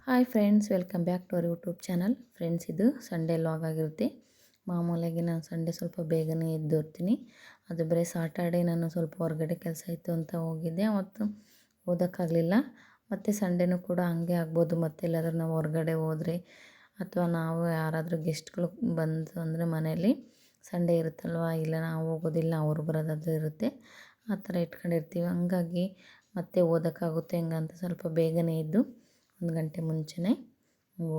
Hi friends, welcome back to our YouTube channel. Friends, ಇದು Sunday vlog ಆಗಿರುತ್ತೆ. ಮಾಮೂಲಿಯಾಗಿ ನಾನು ಸಂಡೇ ಸ್ವಲ್ಪ ಬೇಗನೆ ಎದ್ದೋರ್ತೀನಿ. ಅದು ಬರೀ ಸಾಟರ್ಡೇ ನಾನು ಸ್ವಲ್ಪ ಹೊರಗಡೆ ಕೆಲಸ ಇತ್ತು ಅಂತ ಹೋಗಿದ್ದೆ, ಅವತ್ತು ಓದೋಕ್ಕಾಗಲಿಲ್ಲ. ಮತ್ತು ಸಂಡೇನೂ ಕೂಡ ಹಂಗೆ ಆಗ್ಬೋದು. ಮತ್ತೆಲ್ಲಾದ್ರೂ ನಾವು ಹೊರಗಡೆ ಹೋದರೆ ಅಥವಾ ನಾವು ಯಾರಾದರೂ ಗೆಸ್ಟ್ಗಳು ಬಂತು ಅಂದರೆ ಮನೇಲಿ ಸಂಡೇ ಇರುತ್ತಲ್ವ, ಇಲ್ಲ ನಾವು ಹೋಗೋದಿಲ್ಲ ಅವರು ಬರೋದಾದ್ರೂ ಇರುತ್ತೆ, ಆ ಥರ ಇಟ್ಕೊಂಡಿರ್ತೀವಿ. ಹಂಗಾಗಿ ಮತ್ತೆ ಓದೋಕ್ಕಾಗುತ್ತೆ ಹೆಂಗಂತ ಸ್ವಲ್ಪ ಬೇಗನೆ ಎದ್ದು 1 ಗಂಟೆ ಮುಂಚೆನೇ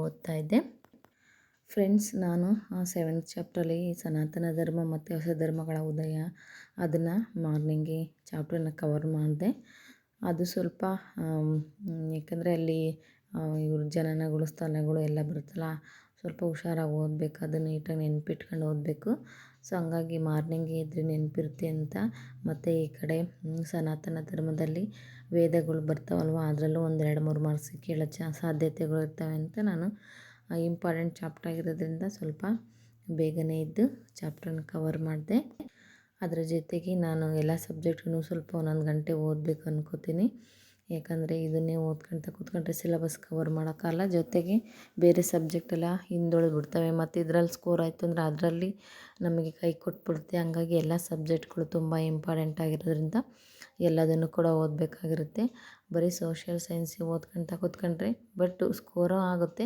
ಓದ್ತಾಯಿದ್ದೆ. ಫ್ರೆಂಡ್ಸ್, ನಾನು 7th ಚಾಪ್ಟ್ರಲ್ಲಿ ಸನಾತನ ಧರ್ಮ ಮತ್ತು ಹೊಸ ಧರ್ಮಗಳ ಉದಯ ಅದನ್ನು ಮಾರ್ನಿಂಗ್ಗೆ ಚಾಪ್ಟ್ರನ್ನ ಕವರ್ ಮಾಡಿದೆ. ಅದು ಸ್ವಲ್ಪ ಯಾಕಂದರೆ ಅಲ್ಲಿ ಇವ್ರ ಜನನಗಳು ಸ್ಥಳಗಳು ಎಲ್ಲ ಬರುತ್ತಲ್ಲ, ಸ್ವಲ್ಪ ಹುಷಾರಾಗಿ ಓದಬೇಕು, ಅದು ನೀಟಾಗಿ ನೆನಪಿಟ್ಕೊಂಡು ಓದಬೇಕು. ಸೊ ಹಂಗಾಗಿ ಮಾರ್ನಿಂಗ್ಗೆ ಇದ್ದರೆ ನೆನಪಿರುತ್ತೆ ಅಂತ. ಮತ್ತು ಈ ಕಡೆ ಸನಾತನ ಧರ್ಮದಲ್ಲಿ ವೇದಗಳು ಬರ್ತಾವಲ್ವ, ಅದರಲ್ಲೂ ಒಂದು 2-3 ಮಾರ್ಕ್ಸ್ ಕೇಳೋ ಸಾಧ್ಯತೆಗಳು ಇರ್ತವೆ ಅಂತ ನಾನು ಇಂಪಾರ್ಟೆಂಟ್ ಚಾಪ್ಟರ್ ಆಗಿರೋದ್ರಿಂದ ಸ್ವಲ್ಪ ಬೇಗನೆ ಇದ್ದು ಚಾಪ್ಟ್ರನ್ನ ಕವರ್ ಮಾಡಿದೆ. ಅದರ ಜೊತೆಗೆ ನಾನು ಎಲ್ಲ ಸಬ್ಜೆಕ್ಟ್ಗೂ ಸ್ವಲ್ಪ 1 ಗಂಟೆ ಓದಬೇಕು ಅಂದ್ಕೋತೀನಿ. ಯಾಕಂದರೆ ಇದನ್ನೇ ಓದ್ಕೊಳ್ತಾ ಕೂತ್ಕೊಂಡ್ರೆ ಸಿಲೆಬಸ್ ಕವರ್ ಮಾಡೋಕ್ಕಲ್ಲ, ಜೊತೆಗೆ ಬೇರೆ ಸಬ್ಜೆಕ್ಟೆಲ್ಲ ಹಿಂದುಳಿದು ಬಿಡ್ತವೆ. ಮತ್ತು ಇದರಲ್ಲಿ ಸ್ಕೋರ್ ಆಯಿತು ಅಂದರೆ ಅದರಲ್ಲಿ ನಮಗೆ ಕೈ ಕೊಟ್ಬಿಡುತ್ತೆ. ಹಂಗಾಗಿ ಎಲ್ಲ ಸಬ್ಜೆಕ್ಟ್ಗಳು ತುಂಬ ಇಂಪಾರ್ಟೆಂಟ್ ಆಗಿರೋದ್ರಿಂದ ಎಲ್ಲದನ್ನು ಕೂಡ ಓದಬೇಕಾಗಿರುತ್ತೆ. ಬರೀ ಸೋಷಿಯಲ್ ಸೈನ್ಸಿಗೆ ಓದ್ಕೊಳ್ತಾ ಕೂತ್ಕೊಂಡ್ರೆ ಸ್ಕೋರು ಆಗುತ್ತೆ,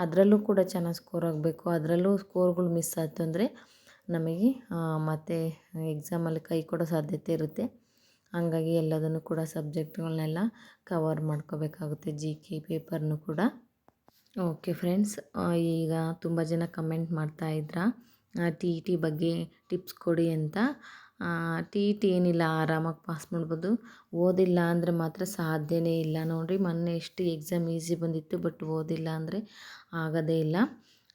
ಅದರಲ್ಲೂ ಕೂಡ ಚೆನ್ನಾಗಿ ಸ್ಕೋರ್ ಆಗಬೇಕು. ಅದರಲ್ಲೂ ಸ್ಕೋರ್ಗಳು ಮಿಸ್ ಆಯಿತು ಅಂದರೆ ನಮಗೆ ಮತ್ತು ಎಕ್ಸಾಮಲ್ಲಿ ಕೈ ಕೊಡೋ ಸಾಧ್ಯತೆ ಇರುತ್ತೆ. ಹಂಗಾಗಿ ಎಲ್ಲದನ್ನು ಕೂಡ ಸಬ್ಜೆಕ್ಟ್ಗಳನ್ನೆಲ್ಲ ಕವರ್ ಮಾಡ್ಕೋಬೇಕಾಗುತ್ತೆ, GK ಪೇಪರ್ನು ಕೂಡ. ಓಕೆ ಫ್ರೆಂಡ್ಸ್, ಈಗ ತುಂಬ ಜನ ಕಮೆಂಟ್ ಮಾಡ್ತಾಯಿದ್ರ TET ಬಗ್ಗೆ ಟಿಪ್ಸ್ ಕೊಡಿ ಅಂತ. TET ಏನಿಲ್ಲ, ಆರಾಮಾಗಿ ಪಾಸ್ ಮಾಡ್ಬೋದು. ಓದಿಲ್ಲ ಅಂದರೆ ಮಾತ್ರ ಸಾಧ್ಯನೇ ಇಲ್ಲ. ನೋಡಿರಿ, ಮೊನ್ನೆ ಎಷ್ಟು ಎಕ್ಸಾಮ್ ಈಸಿ ಬಂದಿತ್ತು, ಬಟ್ ಓದಿಲ್ಲ ಅಂದರೆ ಆಗೋದೇ ಇಲ್ಲ.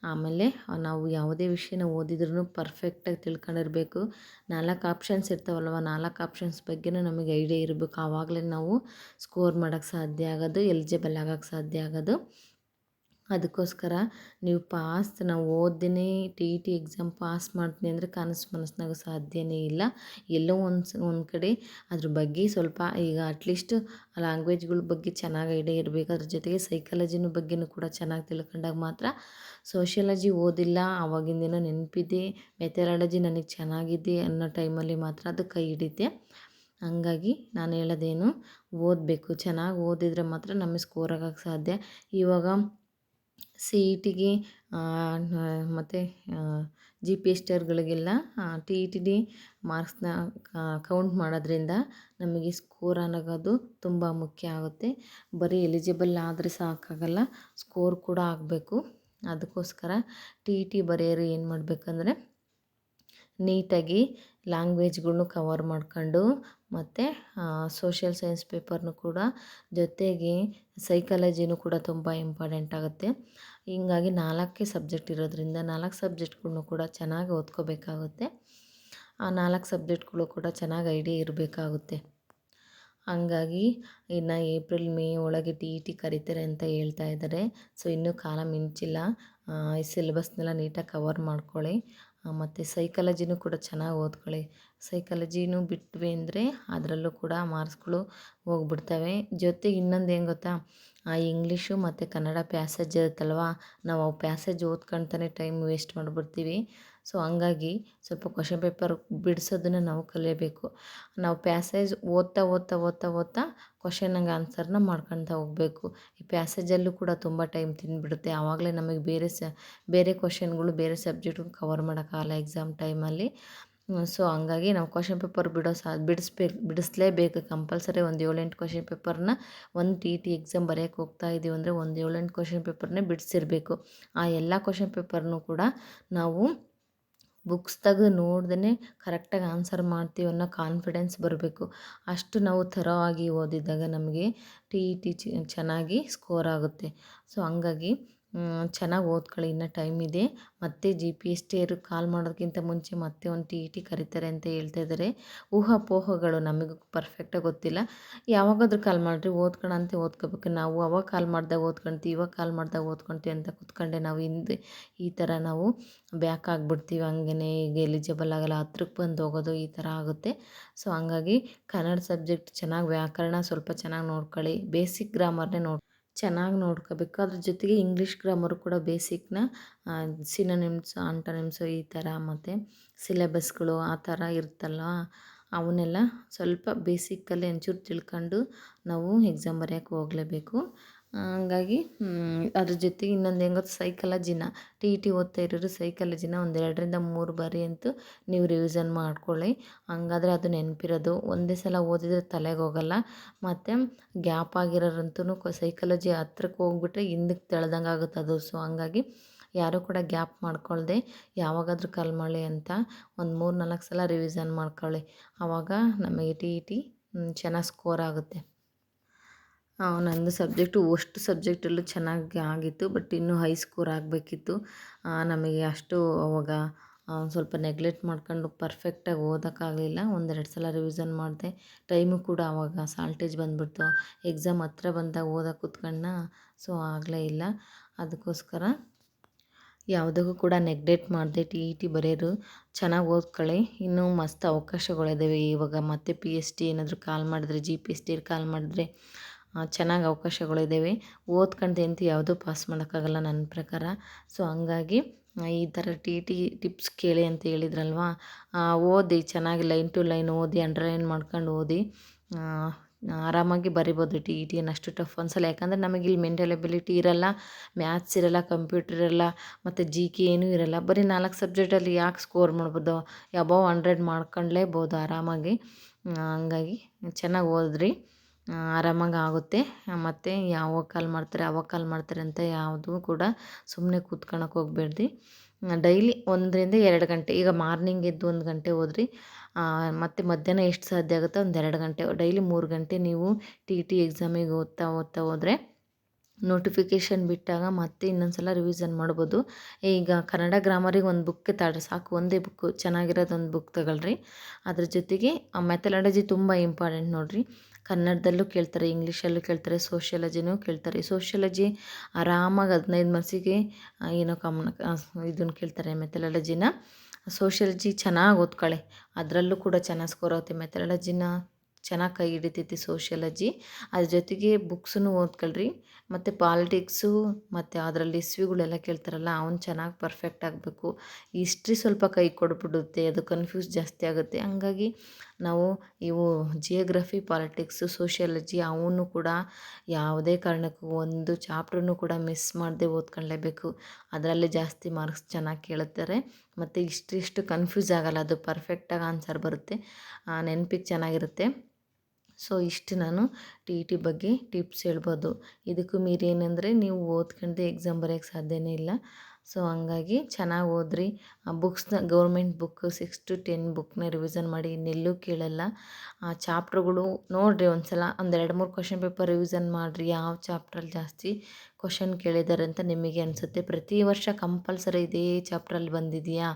ಆಮೇಲೆ ನಾವು ಯಾವುದೇ ವಿಷಯನ ಓದಿದ್ರೂ ಪರ್ಫೆಕ್ಟಾಗಿ ತಿಳ್ಕೊಂಡಿರಬೇಕು. 4 ಆಪ್ಷನ್ಸ್ ಇರ್ತಾವಲ್ವ, 4 ಆಪ್ಷನ್ಸ್ ಬಗ್ಗೆನೂ ನಮಗೆ ಐಡಿಯಾ ಇರಬೇಕು. ಆವಾಗಲೇ ನಾವು ಸ್ಕೋರ್ ಮಾಡೋಕ್ಕೆ ಸಾಧ್ಯ ಆಗೋದು, ಎಲಿಜಿಬಲ್ ಆಗೋಕ್ಕೆ ಸಾಧ್ಯ ಆಗೋದು. ಅದಕ್ಕೋಸ್ಕರ ನಾವು ಓದಿನೇ TET ಎಕ್ಸಾಮ್ ಪಾಸ್ ಮಾಡ್ತೀನಿ ಅಂದರೆ ಕನಸು ಮನಸ್ಸಿನಾಗ ಸಾಧ್ಯನೇ ಇಲ್ಲ. ಎಲ್ಲೋ ಒಂದು ಕಡೆ ಅದ್ರ ಬಗ್ಗೆ ಸ್ವಲ್ಪ ಈಗ ಅಟ್ಲೀಸ್ಟ್ ಲ್ಯಾಂಗ್ವೇಜ್ಗಳ ಬಗ್ಗೆ ಚೆನ್ನಾಗಿ ಐಡಿಯಾ ಇರಬೇಕು. ಅದ್ರ ಜೊತೆಗೆ ಸೈಕಾಲಜಿನ ಬಗ್ಗೆನೂ ಕೂಡ ಚೆನ್ನಾಗಿ ತಿಳ್ಕೊಂಡಾಗ ಮಾತ್ರ. ಸೋಷಿಯಾಲಜಿ ಓದಿಲ್ಲ, ಆವಾಗಿನ ದಿನ ನೆನಪಿದೆ, ಮೆಥಡಾಲಜಿ ನನಗೆ ಚೆನ್ನಾಗಿದೆ ಅನ್ನೋ ಟೈಮಲ್ಲಿ ಮಾತ್ರ ಅದು ಕೈ ಹಿಡಿತೆ. ಹಂಗಾಗಿ ನಾನು ಹೇಳೋದೇನು, ಓದಬೇಕು. ಚೆನ್ನಾಗಿ ಓದಿದರೆ ಮಾತ್ರ ನಮಗೆ ಸ್ಕೋರ್ ಆಗೋಕ್ಕೆ ಸಾಧ್ಯ. ಇವಾಗ CETಗೆ ಮತ್ತು GPS ಟರ್ಗಳಿಗೆಲ್ಲ TET ಮಾರ್ಕ್ಸ್ನ ಕೌಂಟ್ ಮಾಡೋದ್ರಿಂದ ನಮಗೆ ಸ್ಕೋರ್ ಅನ್ನೋದು ತುಂಬ ಮುಖ್ಯ ಆಗುತ್ತೆ. ಬರೀ ಎಲಿಜಿಬಲ್ ಆದರೆ ಸಾಕಾಗಲ್ಲ, ಸ್ಕೋರ್ ಕೂಡ ಆಗಬೇಕು. ಅದಕ್ಕೋಸ್ಕರ TET ಬರೆಯೋರು ಏನು ಮಾಡಬೇಕಂದ್ರೆ ನೀಟಾಗಿ ಲ್ಯಾಂಗ್ವೇಜ್ಗಳ್ನು ಕವರ್ ಮಾಡ್ಕೊಂಡು, ಮತ್ತು ಸೋಷಿಯಲ್ ಸೈನ್ಸ್ ಪೇಪರ್ನು ಕೂಡ, ಜೊತೆಗೆ ಸೈಕಾಲಜಿನೂ ಕೂಡ ತುಂಬ ಇಂಪಾರ್ಟೆಂಟ್ ಆಗುತ್ತೆ. ಹೀಗಾಗಿ 4 ಸಬ್ಜೆಕ್ಟ್ ಇರೋದ್ರಿಂದ 4 ಸಬ್ಜೆಕ್ಟ್ಗಳ್ನು ಕೂಡ ಚೆನ್ನಾಗಿ ಓದ್ಕೋಬೇಕಾಗುತ್ತೆ. ಆ 4 ಸಬ್ಜೆಕ್ಟ್ಗಳು ಕೂಡ ಚೆನ್ನಾಗಿ ಐಡಿಯಾ ಇರಬೇಕಾಗುತ್ತೆ. ಹಂಗಾಗಿ ಇನ್ನು ಏಪ್ರಿಲ್ ಮೇ ಒಳಗೆ TET ಕರೀತಾರೆ ಅಂತ ಹೇಳ್ತಾ ಇದ್ದಾರೆ. ಸೊ ಇನ್ನೂ ಕಾಲ ಮಿಂಚಿಲ್ಲ. ಈ ಸಿಲೆಬಸ್ನೆಲ್ಲ ನೀಟಾಗಿ ಕವರ್ ಮಾಡ್ಕೊಳ್ಳಿ. ಮತ್ತು ಸೈಕಾಲಜಿನೂ ಕೂಡ ಚೆನ್ನಾಗಿ ಓದ್ಕೊಳ್ಳಿ. ಸೈಕಾಲಜಿನೂ ಬಿಟ್ವಿ ಅಂದರೆ ಅದರಲ್ಲೂ ಕೂಡ ಮಾರ್ಕ್ಸ್ಗಳು ಹೋಗ್ಬಿಡ್ತವೆ. ಜೊತೆಗೆ ಇನ್ನೊಂದು ಏನು ಗೊತ್ತಾ, ಇಂಗ್ಲೀಷು ಮತ್ತು ಕನ್ನಡ ಪ್ಯಾಸೇಜ್ ಇರುತ್ತಲ್ವ, ನಾವು ಆ ಪ್ಯಾಸೇಜ್ ಓದ್ಕೊಳ್ತಾನೆ ಟೈಮ್ ವೇಸ್ಟ್ ಮಾಡಿಬಿಡ್ತೀವಿ. ಸೊ ಹಂಗಾಗಿ ಸ್ವಲ್ಪ ಕ್ವೆಶ್ಚನ್ ಪೇಪರ್ ಬಿಡಿಸೋದನ್ನು ನಾವು ಕಲಿಯಬೇಕು. ನಾವು ಪ್ಯಾಸೇಜ್ ಓದ್ತಾ ಕ್ವೆಶ್ಚನ್ಗೆ ಆನ್ಸರ್ನ ಮಾಡ್ಕೊಳ್ತಾ ಹೋಗಬೇಕು. ಈ ಪ್ಯಾಸೇಜಲ್ಲೂ ಕೂಡ ತುಂಬ ಟೈಮ್ ತಿಂದುಬಿಡುತ್ತೆ. ಆವಾಗಲೇ ನಮಗೆ ಬೇರೆ ಕ್ವೆಶ್ಚನ್ಗಳು, ಬೇರೆ ಸಬ್ಜೆಕ್ಟ್ಗಳು ಕವರ್ ಮಾಡೋಕ್ಕಾಗಲ್ಲ ಎಕ್ಸಾಮ್ ಟೈಮಲ್ಲಿ. ಸೊ ಹಂಗಾಗಿ ನಾವು ಕ್ವೆಶ್ಚನ್ ಪೇಪರ್ ಬಿಡಿಸ್ಲೇಬೇಕು. ಕಂಪಲ್ಸರಿ ಒಂದು 7-8 ಕ್ವೆಶ್ಚನ್ ಪೇಪರ್ನ ಒಂದು TET ಎಕ್ಸಾಮ್ ಬರೆಯೋಕ್ಕೆ ಹೋಗ್ತಾ ಇದ್ದೀವಿ ಅಂದರೆ ಒಂದು 7-8 ಕ್ವೆಶ್ಚನ್ ಪೇಪರ್ನೇ ಬಿಡಿಸಿರಬೇಕು. ಆ ಎಲ್ಲ ಕ್ವೆಶ್ಚನ್ ಪೇಪರ್ನೂ ಕೂಡ ನಾವು ಬುಕ್ಸ್ ತೆಗೆದು ನೋಡ್ದೇ ಕರೆಕ್ಟಾಗಿ ಆನ್ಸರ್ ಮಾಡ್ತೀವಿ ಅನ್ನೋ ಕಾನ್ಫಿಡೆನ್ಸ್ ಬರಬೇಕು. ಅಷ್ಟು ನಾವು ಥರವಾಗಿ ಓದಿದಾಗ ನಮಗೆ TET ಚೆನ್ನಾಗಿ ಸ್ಕೋರ್ ಆಗುತ್ತೆ. ಸೊ ಹಂಗಾಗಿ ಚೆನ್ನಾಗಿ ಓದ್ಕೊಳ್ಳಿ, ಇನ್ನೂ ಟೈಮ್ ಇದೆ. ಮತ್ತು GPS ಟೇರು ಕಾಲ್ ಮಾಡೋದಕ್ಕಿಂತ ಮುಂಚೆ ಮತ್ತೆ ಒಂದು TET ಕರೀತಾರೆ ಅಂತ ಹೇಳ್ತಾ ಇದ್ದಾರೆ. ಊಹಾಪೋಹಗಳು, ನಮಗೂ ಪರ್ಫೆಕ್ಟಾಗಿ ಗೊತ್ತಿಲ್ಲ. ಯಾವಾಗಾದರೂ ಕಾಲ್ ಮಾಡಿರಿ, ಓದ್ಕೊಳಂತೆ ಓದ್ಕೋಬೇಕು. ನಾವು ಅವಾಗ ಕಾಲ್ ಮಾಡಿದಾಗ ಓದ್ಕೊಳ್ತೀವಿ, ಇವಾಗ ಕಾಲ್ ಮಾಡಿದಾಗ ಓದ್ಕೊಳ್ತೀವಿ ಅಂತ ಕೂತ್ಕೊಂಡೆ ನಾವು ಹಿಂದೆ ಈ ಥರ ನಾವು ಬ್ಯಾಕ್ ಆಗಿಬಿಡ್ತೀವಿ. ಹಂಗೇ ಈಗ ಎಲಿಜಿಬಲ್ ಆಗಲ್ಲ, ಹತ್ರಕ್ಕೆ ಬಂದು ಹೋಗೋದು ಈ ಥರ ಆಗುತ್ತೆ. ಸೊ ಹಂಗಾಗಿ ಕನ್ನಡ ಸಬ್ಜೆಕ್ಟ್ ಚೆನ್ನಾಗಿ ವ್ಯಾಕರಣ ಸ್ವಲ್ಪ ಚೆನ್ನಾಗಿ ನೋಡ್ಕೊಳ್ಳಿ, ಬೇಸಿಕ್ ಗ್ರಾಮರ್ನೇ ಚೆನ್ನಾಗಿ ನೋಡ್ಕೋಬೇಕು. ಅದ್ರ ಜೊತೆಗೆ ಇಂಗ್ಲೀಷ್ ಗ್ರಾಮರು ಕೂಡ ಬೇಸಿಕ್ನ ಸಿನೋನಿಮ್ಸ್, ಆಂಟೋನಿಮ್ಸು ಈ ಥರ ಮತ್ತು ಸಿಲೆಬಸ್ಗಳು ಆ ಥರ ಇರುತ್ತಲ್ಲ, ಅವನ್ನೆಲ್ಲ ಸ್ವಲ್ಪ ಬೇಸಿಕ್ಕಲ್ಲಿ ಒಂಚೂರು ತಿಳ್ಕೊಂಡು ನಾವು ಎಕ್ಸಾಮ್ ಬರೆಯೋಕ್ಕೆ ಹೋಗಲೇಬೇಕು. ಹಂಗಾಗಿ ಅದ್ರ ಜೊತೆಗೆ ಇನ್ನೊಂದು ಹೆಂಗೆ ಗೊತ್ತಾ, ಸೈಕಾಲಜಿನ ಟಿ ಇ ಟಿ ಓದ್ತಾ ಇರೋರು ಸೈಕಾಲಜಿನ ಒಂದು 2ರಿಂದ 3 ಬಾರಿ ಅಂತೂ ನೀವು ರಿವಿಸನ್ ಮಾಡ್ಕೊಳ್ಳಿ. ಹಂಗಾದ್ರೆ ಅದು ನೆನಪಿರೋದು. ಒಂದೇ ಸಲ ಓದಿದರೆ ತಲೆಗೆ ಹೋಗಲ್ಲ. ಮತ್ತು ಗ್ಯಾಪ್ ಆಗಿರೋರಂತೂ ಸೈಕಾಲಜಿ ಹತ್ರಕ್ಕೆ ಹೋಗ್ಬಿಟ್ರೆ ಹಿಂದಕ್ಕೆ ತಳ್ದಂಗೆ ಆಗುತ್ತೆ ಅದು. ಸೊ ಹಂಗಾಗಿ ಯಾರೂ ಕೂಡ ಗ್ಯಾಪ್ ಮಾಡ್ಕೊಳ್ದೆ ಯಾವಾಗಾದರೂ ಕಾಲ್ ಮಾಡಿ ಅಂತ ಒಂದು 3-4 ಸಲ ರಿವಿಸನ್ ಮಾಡ್ಕೊಳ್ಳಿ. ಆವಾಗ ನಮಗೆ ಟಿ ಇ ಟಿ ಚೆನ್ನಾಗಿ ಸ್ಕೋರ್ ಆಗುತ್ತೆ. ನಂದು ಸಬ್ಜೆಕ್ಟು ಅಷ್ಟು ಸಬ್ಜೆಕ್ಟಲ್ಲೂ ಚೆನ್ನಾಗಿ ಆಗಿತ್ತು. ಬಟ್ ಇನ್ನೂ ಹೈ ಸ್ಕೋರ್ ಆಗಬೇಕಿತ್ತು. ನಮಗೆ ಅಷ್ಟು ಅವಾಗ ಸ್ವಲ್ಪ ನೆಗ್ಲೆಕ್ಟ್ ಮಾಡ್ಕೊಂಡು ಪರ್ಫೆಕ್ಟಾಗಿ ಓದೋಕ್ಕಾಗಲಿಲ್ಲ. 1-2 ಸಲ ರಿವಿಸನ್ ಮಾಡಿದೆ. ಟೈಮು ಕೂಡ ಆವಾಗ ಶಾರ್ಟೇಜ್ ಬಂದುಬಿಡ್ತು. ಎಕ್ಸಾಮ್ ಹತ್ರ ಬಂದಾಗ ಓದೋಕೆ ಕೂತ್ಕೊಂಡ್ನ, ಸೊ ಆಗಲೇ ಇಲ್ಲ. ಅದಕ್ಕೋಸ್ಕರ ಯಾವುದಕ್ಕೂ ಕೂಡ ನೆಗ್ಲೆಕ್ಟ್ ಮಾಡದೆ ಟಿ ಇ ಟಿ ಬರೆಯೋರು ಚೆನ್ನಾಗಿ ಓದ್ಕೊಳ್ಳಿ. ಇನ್ನೂ ಮಸ್ತ್ ಅವಕಾಶಗಳಿದ್ದಾವೆ ಇವಾಗ. ಮತ್ತೆ ಪಿ ಎಚ್ ಡಿ ಏನಾದರೂ ಕಾಲ್ ಮಾಡಿದ್ರೆ, G P H D call ಮಾಡಿದ್ರೆ ಚೆನ್ನಾಗಿ ಅವಕಾಶಗಳಿದ್ದಾವೆ. ಓದ್ಕೊಂಡು ಅಂತೂ ಯಾವುದೂ ಪಾಸ್ ಮಾಡೋಕ್ಕಾಗಲ್ಲ ನನ್ನ ಪ್ರಕಾರ. ಸೊ ಹಂಗಾಗಿ ಈ ಥರ ಟಿ ಇ ಟಿ ಟಿಪ್ಸ್ ಕೇಳಿ ಅಂತ ಹೇಳಿದ್ರಲ್ವ, ಓದಿ ಚೆನ್ನಾಗಿ ಲೈನ್ ಟು ಲೈನ್ ಓದಿ, ಅಂಡರ್ಲೈನ್ ಮಾಡ್ಕೊಂಡು ಓದಿ ಆರಾಮಾಗಿ ಬರಿಬೋದು. ಟಿ ಇ ಟಿ ಏನು ಅಷ್ಟು ಟಫ್ ಅನ್ಸಲ್ಲ. ಯಾಕಂದರೆ ನಮಗೆ ಇಲ್ಲಿ ಮೆಂಟಲ್ ಎಬಿಲಿಟಿ ಇರಲ್ಲ, ಮ್ಯಾಥ್ಸ್ ಇರಲ್ಲ, ಕಂಪ್ಯೂಟರ್ ಇರಲ್ಲ, ಮತ್ತು ಜಿ ಕೆ ಏನೂ ಇರಲ್ಲ. ಬರೀ 4 ಸಬ್ಜೆಕ್ಟಲ್ಲಿ ಯಾಕೆ ಸ್ಕೋರ್ ಮಾಡ್ಬೋದು, ಅಬೌವ್ 100 ಮಾಡ್ಕೊಳ್ಳೇಬೋದು ಆರಾಮಾಗಿ. ಹಂಗಾಗಿ ಚೆನ್ನಾಗಿ ಓದಿರಿ, ಆರಾಮಾಗಿ ಆಗುತ್ತೆ. ಮತ್ತು ಯಾವಾಗ ಕಾಲ್ ಮಾಡ್ತಾರೆ ಅಂತ ಯಾವುದೂ ಕೂಡ ಸುಮ್ಮನೆ ಕೂತ್ಕೊಳ್ಳೋಕೆ ಹೋಗಬೇಡ್ರಿ. ಡೈಲಿ 1-2 ಗಂಟೆ, ಈಗ ಮಾರ್ನಿಂಗ್ ಎದ್ದು 1 ಗಂಟೆ ಓದಿರಿ, ಮತ್ತು ಮಧ್ಯಾಹ್ನ ಎಷ್ಟು ಸಾಧ್ಯ ಆಗುತ್ತೋ 2 ಗಂಟೆ, ಡೈಲಿ 3 ಗಂಟೆ ನೀವು ಟಿ ಇ ಟಿ ಎಕ್ಸಾಮಿಗೆ ಓದ್ತಾ ಹೋದರೆ ನೋಟಿಫಿಕೇಷನ್ ಬಿಟ್ಟಾಗ ಮತ್ತೆ ಇನ್ನೊಂದು ಸಲ ರಿವಿಸನ್ ಮಾಡ್ಬೋದು. ಈಗ ಕನ್ನಡ ಗ್ರಾಮರಿಗೆ ಒಂದು ಬುಕ್ ತಗೊಳ್ರಿ ಸಾಕು, ಒಂದೇ ಬುಕ್ಕು ಚೆನ್ನಾಗಿರೋದು ಒಂದು ಬುಕ್ ತಗೊಳ್ರಿ. ಅದ್ರ ಜೊತೆಗೆ ಮೆಥಡಾಲಜಿ ತುಂಬ ಇಂಪಾರ್ಟೆಂಟ್ ನೋಡಿರಿ. ಕನ್ನಡದಲ್ಲೂ ಕೇಳ್ತಾರೆ, ಇಂಗ್ಲೀಷಲ್ಲೂ ಕೇಳ್ತಾರೆ, ಸೋಷಿಯಾಲಜಿನೂ ಕೇಳ್ತಾರೆ. ಸೋಷಿಯಾಲಜಿ ಆರಾಮಾಗಿ 15 ಮಾರ್ಕ್ಸಿಗೆ ಏನೋ ಇದನ್ನು ಕೇಳ್ತಾರೆ ಮೆಥಡಾಲಜಿನ. ಸೋಷಿಯಾಲಜಿ ಚೆನ್ನಾಗಿ ಓದ್ಕೊಳ್ಳಿ, ಅದರಲ್ಲೂ ಕೂಡ ಚೆನ್ನಾಗಿ ಸ್ಕೋರ್ ಆಗುತ್ತೆ. ಮೆಥಡಾಲಜಿನ ಚೆನ್ನಾಗಿ ಕೈ ಹಿಡಿತೈತಿ ಸೋಷಿಯಾಲಜಿ. ಅದ್ರ ಜೊತೆಗೆ ಬುಕ್ಸನ್ನು ಓದ್ಕೊಳ್ರಿ. ಮತ್ತು ಪಾಲಿಟಿಕ್ಸು ಮತ್ತು ಅದರಲ್ಲಿ ಇಸ್ವಿಗಳೆಲ್ಲ ಕೇಳ್ತಾರಲ್ಲ, ಅವ್ನು ಚೆನ್ನಾಗಿ ಪರ್ಫೆಕ್ಟ್ ಆಗಬೇಕು. ಹಿಸ್ಟ್ರಿ ಸ್ವಲ್ಪ ಕೈ ಕೊಟ್ಬಿಡುತ್ತೆ, ಅದು ಕನ್ಫ್ಯೂಸ್ ಜಾಸ್ತಿ ಆಗುತ್ತೆ. ಹಂಗಾಗಿ ನಾವು ಇವು ಜಿಯೋಗ್ರಫಿ, ಪಾಲಿಟಿಕ್ಸು, ಸೋಷಿಯಾಲಜಿ ಅವನ್ನು ಕೂಡ ಯಾವುದೇ ಕಾರಣಕ್ಕೂ ಒಂದು ಚಾಪ್ಟ್ರನ್ನು ಕೂಡ ಮಿಸ್ ಮಾಡದೆ ಓದ್ಕೊಳ್ಳೇಬೇಕು. ಅದರಲ್ಲಿ ಜಾಸ್ತಿ ಮಾರ್ಕ್ಸ್ ಚೆನ್ನಾಗಿ ಕೇಳುತ್ತಾರೆ. ಮತ್ತು ಇಷ್ಟು ಕನ್ಫ್ಯೂಸ್ ಆಗೋಲ್ಲ, ಅದು ಪರ್ಫೆಕ್ಟಾಗಿ ಆನ್ಸರ್ ಬರುತ್ತೆ, ನೆನಪಿಗೆ ಚೆನ್ನಾಗಿರುತ್ತೆ. ಸೊ ಇಷ್ಟು ನಾನು ಟಿ ಇ ಟಿ ಬಗ್ಗೆ ಟಿಪ್ಸ್ ಹೇಳ್ಬೋದು. ಇದಕ್ಕೂ ಮೀರಿ ಏನಂದರೆ ನೀವು ಓದ್ಕೊಂಡೆ ಎಕ್ಸಾಮ್ ಬರೆಯೋಕ್ಕೆ ಸಾಧ್ಯನೇ ಇಲ್ಲ. ಸೊ ಹಂಗಾಗಿ ಚೆನ್ನಾಗಿ ಓದಿರಿ. ಬುಕ್ಸ್ನ ಗೌರ್ಮೆಂಟ್ ಬುಕ್ 6-10 ಬುಕ್ನ ರಿವಿಸನ್ ಮಾಡಿ, ಇನ್ನೆಲ್ಲೂ ಕೇಳಲ್ಲ. ಆ ಚಾಪ್ಟ್ರುಗಳು ನೋಡಿರಿ, ಒಂದು ಸಲ ಒಂದು 2-3 ಕ್ವಶನ್ ಪೇಪರ್ ರಿವಿಸನ್ ಮಾಡಿರಿ, ಯಾವ ಚಾಪ್ಟ್ರಲ್ಲಿ ಜಾಸ್ತಿ ಕ್ವಶನ್ ಕೇಳಿದ್ದಾರೆ ಅಂತ ನಿಮಗೆ ಅನಿಸುತ್ತೆ. ಪ್ರತಿ ವರ್ಷ ಕಂಪಲ್ಸರಿ ಇದೇ ಚಾಪ್ಟ್ರಲ್ಲಿ ಬಂದಿದೆಯಾ,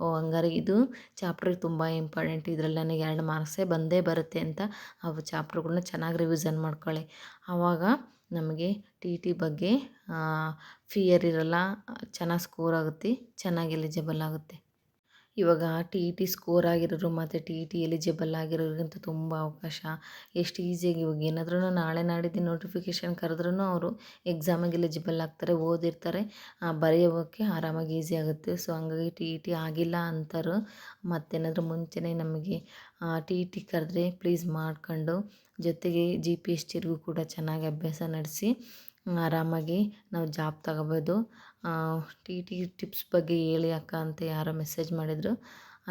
ಹಂಗಾರೆ ಇದು ಚಾಪ್ಟ್ರಿಗೆ ತುಂಬ ಇಂಪಾರ್ಟೆಂಟ್, ಇದರಲ್ಲಿ ನನಗೆ 2 ಮಾರ್ಕ್ಸೇ ಬಂದೇ ಬರುತ್ತೆ ಅಂತ ಅವು ಚಾಪ್ಟ್ರುಗಳ್ನ ಚೆನ್ನಾಗಿ ರಿವಿಸನ್ ಮಾಡ್ಕೊಳ್ಳಿ. ಆವಾಗ ನಮಗೆ ಟಿ ಇ ಟಿ ಬಗ್ಗೆ ಫಿಯರ್ ಇರಲ್ಲ, ಚೆನ್ನಾಗಿ ಸ್ಕೋರ್ ಆಗುತ್ತೆ, ಚೆನ್ನಾಗಿ ಎಲಿಜಿಬಲ್ ಆಗುತ್ತೆ. ಇವಾಗ ಟಿ ಇ ಟಿ ಸ್ಕೋರ್ ಆಗಿರೋರು ಮತ್ತು ಟಿ ಇ ಟಿ ಎಲಿಜಿಬಲ್ ಆಗಿರೋರಿಗಂತೂ ತುಂಬ ಅವಕಾಶ. ಎಷ್ಟು ಈಸಿಯಾಗಿ ಇವಾಗ ಏನಾದ್ರೂ ನಾಳೆ ನಾಡಿದ್ದು ನೋಟಿಫಿಕೇಷನ್ ಕರೆದ್ರೂ ಅವರು ಎಕ್ಸಾಮಿಗೆ ಎಲಿಜಿಬಲ್ ಆಗ್ತಾರೆ, ಓದಿರ್ತಾರೆ, ಬರೆಯೋಕ್ಕೆ ಆರಾಮಾಗಿ ಈಸಿ ಆಗುತ್ತೆ. ಸೊ ಹಂಗಾಗಿ ಟಿ ಇ ಟಿ ಆಗಿಲ್ಲ ಅಂತಾರು ಮತ್ತೇನಾದರೂ ಮುಂಚೆನೇ ನಮಗೆ ಟಿ ಇ ಟಿ ಕರೆದ್ರೆ ಪ್ಲೀಸ್ ಮಾಡ್ಕೊಂಡು, ಜೊತೆಗೆ ಜಿ ಪಿ ಎಸ್ ಟಿಗೂ ಕೂಡ ಚೆನ್ನಾಗಿ ಅಭ್ಯಾಸ ನಡೆಸಿ ಆರಾಮಾಗಿ ನಾವು ಜಾಬ್ ತಗೋಬೋದು. ಟಿ ಇ ಟಿ ಟಿಪ್ಸ್ ಬಗ್ಗೆ ಹೇಳಿ ಅಕ್ಕ ಅಂತ ಯಾರೋ ಮೆಸೇಜ್ ಮಾಡಿದರು,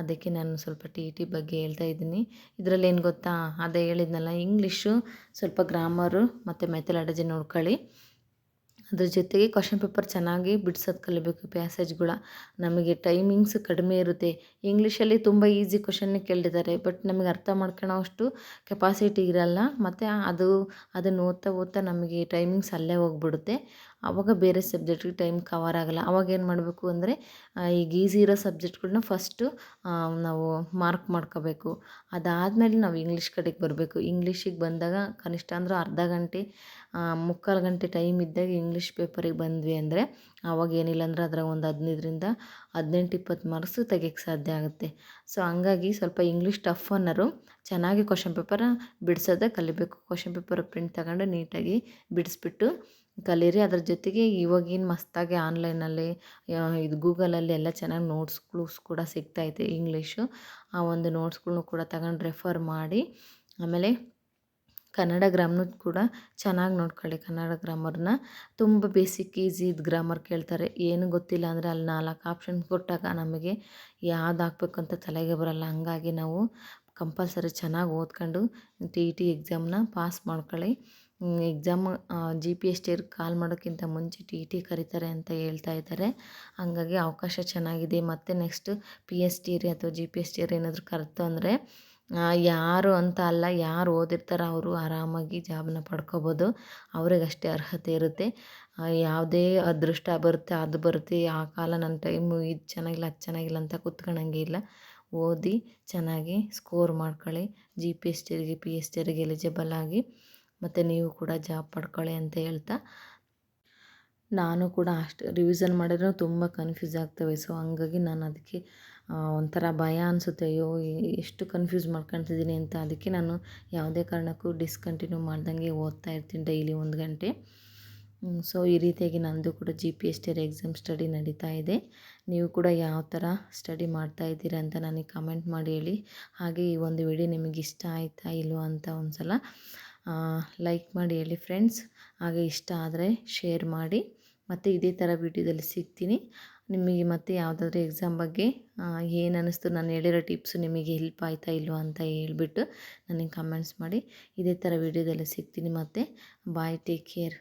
ಅದಕ್ಕೆ ನಾನು ಸ್ವಲ್ಪ ಟಿ ಇ ಟಿ ಬಗ್ಗೆ ಹೇಳ್ತಾ ಇದ್ದೀನಿ. ಇದರಲ್ಲಿ ಏನು ಗೊತ್ತಾ, ಅದೇ ಹೇಳಿದ್ನಲ್ಲ, ಇಂಗ್ಲೀಷು ಸ್ವಲ್ಪ ಗ್ರಾಮರು ಮತ್ತು ಮೆಥಡಾಲಜಿ ನೋಡ್ಕೊಳ್ಳಿ. ಅದ್ರ ಜೊತೆಗೆ ಕ್ವಶನ್ ಪೇಪರ್ ಚೆನ್ನಾಗಿ ಬಿಡ್ಸೋದು ಕಲಿಬೇಕು. ಪ್ಯಾಸೇಜ್ಗಳ ನಮಗೆ ಟೈಮಿಂಗ್ಸ್ ಕಡಿಮೆ ಇರುತ್ತೆ. ಇಂಗ್ಲೀಷಲ್ಲಿ ತುಂಬ ಈಸಿ ಕ್ವಶನ್ನೇ ಕೇಳಿದ್ದಾರೆ, ಬಟ್ ನಮಗೆ ಅರ್ಥ ಮಾಡ್ಕೊಳ್ಳೋ ಅಷ್ಟು ಕೆಪಾಸಿಟಿ ಇರಲ್ಲ. ಮತ್ತು ಅದನ್ನು ಓದ್ತಾ ನಮಗೆ ಟೈಮಿಂಗ್ಸ್ ಅಲ್ಲೇ ಹೋಗ್ಬಿಡುತ್ತೆ. ಆವಾಗ ಬೇರೆ ಸಬ್ಜೆಕ್ಟಿಗೆ ಟೈಮ್ ಕವರ್ ಆಗೋಲ್ಲ. ಆವಾಗ ಏನು ಮಾಡಬೇಕು ಅಂದರೆ, ಈಗ ಈಸಿ ಇರೋ ಸಬ್ಜೆಕ್ಟ್ಗಳನ್ನ ಫಸ್ಟು ನಾವು ಮಾರ್ಕ್ ಮಾಡ್ಕೋಬೇಕು. ಅದಾದಮೇಲೆ ನಾವು ಇಂಗ್ಲೀಷ್ ಕಡೆಗೆ ಬರಬೇಕು. ಇಂಗ್ಲೀಷಿಗೆ ಬಂದಾಗ ಕನಿಷ್ಠ ಅಂದರೂ ಅರ್ಧ ಗಂಟೆ, ಮುಕ್ಕಾಲು ಗಂಟೆ ಟೈಮ್ ಇದ್ದಾಗ ಇಂಗ್ಲೀಷ್ ಪೇಪರಿಗೆ ಬಂದ್ವಿ ಅಂದರೆ ಆವಾಗ ಏನಿಲ್ಲ ಅಂದರೆ ಅದ್ರಾಗ ಒಂದು 15-18-20 ಮಾರ್ಕ್ಸ್ ತೆಗಿಯೋಕ್ಕೆ ಸಾಧ್ಯ ಆಗುತ್ತೆ. ಸೊ ಹಂಗಾಗಿ ಸ್ವಲ್ಪ ಇಂಗ್ಲೀಷ್ ಟಫ್ ಅನ್ನೋರು ಚೆನ್ನಾಗಿ ಕ್ವಶನ್ ಪೇಪರ್ ಬಿಡಿಸೋದೇ ಕಲಿಬೇಕು. ಕ್ವಶನ್ ಪೇಪರ್ ಪ್ರಿಂಟ್ ತಗೊಂಡು ನೀಟಾಗಿ ಬಿಡಿಸ್ಬಿಟ್ಟು ಕಲೀರಿ. ಅದ್ರ ಜೊತೆಗೆ ಇವಾಗಿನ ಮಸ್ತಾಗಿ ಆನ್ಲೈನಲ್ಲಿ ಇದು ಗೂಗಲಲ್ಲಿ ಎಲ್ಲ ಚೆನ್ನಾಗಿ ನೋಟ್ಸ್ಗಳು ಕೂಡ ಸಿಗ್ತೈತೆ ಇಂಗ್ಲೀಷು. ಆ ಒಂದು ನೋಟ್ಸ್ಗಳ್ನು ಕೂಡ ತಗೊಂಡು ರೆಫರ್ ಮಾಡಿ, ಆಮೇಲೆ ಕನ್ನಡ ಗ್ರಾಮರ್ನು ಕೂಡ ಚೆನ್ನಾಗಿ ನೋಡ್ಕೊಳ್ಳಿ. ಕನ್ನಡ ಗ್ರಾಮರ್ನ ತುಂಬ ಬೇಸಿಕ್ ಈಸಿ ಇದು ಗ್ರಾಮರ್ ಕೇಳ್ತಾರೆ. ಏನು ಗೊತ್ತಿಲ್ಲ ಅಂದರೆ ಅಲ್ಲಿ 4 ಆಪ್ಷನ್ ಕೊಟ್ಟಾಗ ನಮಗೆ ಯಾವ್ದು ಹಾಕ್ಬೇಕು ಅಂತ ತಲೆಗೆ ಬರಲ್ಲ. ಹಂಗಾಗಿ ನಾವು ಕಂಪಲ್ಸರಿ ಚೆನ್ನಾಗಿ ಓದ್ಕೊಂಡು TET ಎಕ್ಸಾಮ್ನ ಪಾಸ್ ಮಾಡ್ಕೊಳ್ಳಿ. ಎಕ್ಸಾಮ್ GPST ಕಾಲ್ ಮಾಡೋಕ್ಕಿಂತ ಮುಂಚೆ TET ಕರೀತಾರೆ ಅಂತ ಹೇಳ್ತಾ ಇದ್ದಾರೆ. ಹಂಗಾಗಿ ಅವಕಾಶ ಚೆನ್ನಾಗಿದೆ. ಮತ್ತು ನೆಕ್ಸ್ಟ್ PST ಅಥವಾ GPST ಏನಾದರೂ ಕರೆತು ಅಂದರೆ ಯಾರು ಅಂತ ಅಲ್ಲ, ಯಾರು ಓದಿರ್ತಾರೋ ಅವರು ಆರಾಮಾಗಿ ಜಾಬನ್ನ ಪಡ್ಕೋಬೋದು. ಅವರಿಗಷ್ಟೇ ಅರ್ಹತೆ ಇರುತ್ತೆ. ಯಾವುದೇ ಅದೃಷ್ಟ ಬರುತ್ತೆ, ಅದು ಬರುತ್ತೆ, ಆ ಕಾಲ ನನ್ನ ಟೈಮು ಇದು ಚೆನ್ನಾಗಿಲ್ಲ, ಅದು ಚೆನ್ನಾಗಿಲ್ಲ ಅಂತ ಕೂತ್ಕೊಳ್ಳೋಂಗೆ ಇಲ್ಲ. ಓದಿ ಚೆನ್ನಾಗಿ ಸ್ಕೋರ್ ಮಾಡ್ಕೊಳ್ಳಿ. GPSTಗೆ PSTಗೆ ಎಲಿಜಿಬಲ್ ಆಗಿ, ಮತ್ತು ನೀವು ಕೂಡ ಜಾಬ್ ಪಡ್ಕೊಳ್ಳಿ ಅಂತ ಹೇಳ್ತಾ, ನಾನು ಕೂಡ ಅಷ್ಟು ರಿವಿಷನ್ ಮಾಡಿದ್ರೂ ತುಂಬ ಕನ್ಫ್ಯೂಸ್ ಆಗ್ತವೆ. ಸೊ ಹಂಗಾಗಿ ನಾನು ಅದಕ್ಕೆ ಒಂಥರ ಭಯ ಅನಿಸುತ್ತೆ. ಅಯ್ಯೋ ಎಷ್ಟು ಕನ್ಫ್ಯೂಸ್ ಮಾಡ್ಕೊತಿದ್ದೀನಿ ಅಂತ. ಅದಕ್ಕೆ ನಾನು ಯಾವುದೇ ಕಾರಣಕ್ಕೂ ಡಿಸ್ಕಂಟಿನ್ಯೂ ಮಾಡ್ದಂಗೆ ಓದ್ತಾ ಇರ್ತೀನಿ ಡೈಲಿ 1 ಗಂಟೆ. ಸೊ ಈ ರೀತಿಯಾಗಿ ನನ್ನದು ಕೂಡ GPST ಎಕ್ಸಾಮ್ ಸ್ಟಡಿ ನಡೀತಾ ಇದೆ. ನೀವು ಕೂಡ ಯಾವ ಥರ ಸ್ಟಡಿ ಮಾಡ್ತಾ ಇದ್ದೀರಾ ಅಂತ ನನಗೆ ಕಮೆಂಟ್ ಮಾಡಿ ಹೇಳಿ. ಹಾಗೆ ಈ ಒಂದು ವಿಡಿಯೋ ನಿಮಗೆ ಇಷ್ಟ ಆಯಿತಾ ಇಲ್ವಾ ಅಂತ ಒಂದು ಸಲ ಲೈಕ್ ಮಾಡಿ ಹೇಳಿ ಫ್ರೆಂಡ್ಸ್. ಹಾಗೆ ಇಷ್ಟ ಆದರೆ ಶೇರ್ ಮಾಡಿ. ಮತ್ತು ಇದೇ ಥರ ವಿಡಿಯೋದಲ್ಲಿ ಸಿಗ್ತೀನಿ. ನಿಮಗೆ ಮತ್ತು ಯಾವುದಾದ್ರೂ ಎಕ್ಸಾಮ್ ಬಗ್ಗೆ ಏನು ಅನ್ನಿಸ್ತು, ನಾನು ಹೇಳಿರೋ ಟಿಪ್ಸು ನಿಮಗೆ ಹೆಲ್ಪ್ ಆಯಿತಾ ಇಲ್ವಾ ಅಂತ ಹೇಳ್ಬಿಟ್ಟು ನನಗೆ ಕಮೆಂಟ್ಸ್ ಮಾಡಿ. ಇದೇ ಥರ ವಿಡಿಯೋದಲ್ಲಿ ಸಿಗ್ತೀನಿ ಮತ್ತೆ. ಬಾಯ್, ಟೇಕ್ ಕೇರ್.